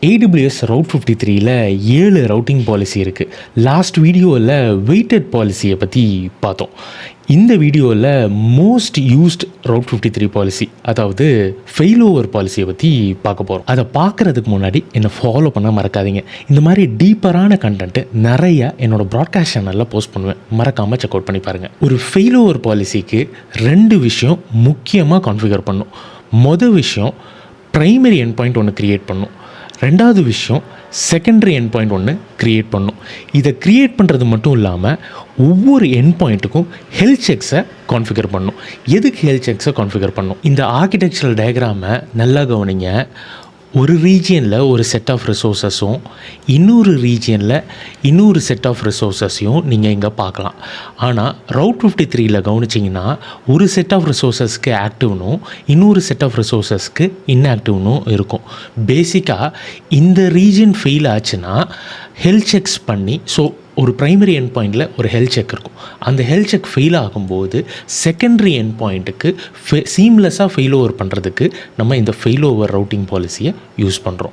AWS route 53ல 7 routing policy இருக்குது. Last வீடியோவில் weighted பாலிசியை பற்றி பார்த்தோம். இந்த வீடியோவில் மோஸ்ட் யூஸ்ட் ரவுட் 53 பாலிசி, அதாவது ஃபெயில் ஓவர் பாலிசியை பற்றி பார்க்க போகிறோம். அதை பார்க்குறதுக்கு முன்னாடி என்னை ஃபாலோ பண்ண மறக்காதீங்க. இந்த மாதிரி டீப்பரான கண்டென்ட்டு நிறையா என்னோட ப்ராட்காஸ்ட் சேனலில் போஸ்ட் பண்ணுவேன். மறக்காமல் செக் அவுட் பண்ணி பாருங்கள். ஒரு ஃபெயில் ஓவர் பாலிசிக்கு 2 விஷயம் முக்கியமாக கான்ஃபிகர் பண்ணும். மொதல் விஷயம், ப்ரைமரி எண்ட் பாயிண்ட் ஒன்று க்ரியேட் பண்ணும். ரெண்டாவது விஷயம், செகண்டரி எண்ட் பாயிண்ட் ஒன்று க்ரியேட் பண்ணும். இதை க்ரியேட் பண்ணுறது மட்டும் இல்லாமல் ஒவ்வொரு எண்ட் பாயிண்ட்டுக்கும் ஹெல்த் செக்ஸை கான்ஃபிகர் பண்ணும். எதுக்கு ஹெல்த் செக்ஸை கான்ஃபிகர் பண்ணும்? இந்த ஆர்கிடெக்சரல் டயக்ராமை நல்லா கவனிங்க. ஒரு ரீஜியனில் ஒரு செட் ஆஃப் ரிசோர்ஸஸும் இன்னொரு ரீஜியனில் இன்னொரு செட் ஆஃப் ரிசோர்ஸஸையும் நீங்கள் இங்கே பார்க்கலாம். ஆனால் ரவுட் 53ல் கவனிச்சிங்கன்னா ஒரு செட் ஆஃப் ரிசோர்ஸஸ்க்கு ஆக்டிவ்னும் இன்னொரு செட் ஆஃப் ரிசோர்ஸஸ்க்கு இன்ஆக்டிவ்னும் இருக்கும். பேசிக்காக இந்த ரீஜியன் ஃபெயில் ஆச்சுன்னா ஹெல்த் செக்ஸ் பண்ணி, ஸோ ஒரு ப்ரைமரி எண்ட் பாயிண்டில் ஒரு ஹெல்த் செக் இருக்கும். அந்த ஹெல்த் செக் ஃபெயில் ஆகும்போது செகண்டரி எண்ட் பாயிண்ட்டுக்கு சீம்லெஸ்ஸாக ஃபெயில் ஓவர் பண்ணுறதுக்கு நம்ம இந்த ஃபெயில் ஓவர் ரவுட்டிங் பாலிசியை யூஸ் பண்ணுறோம்.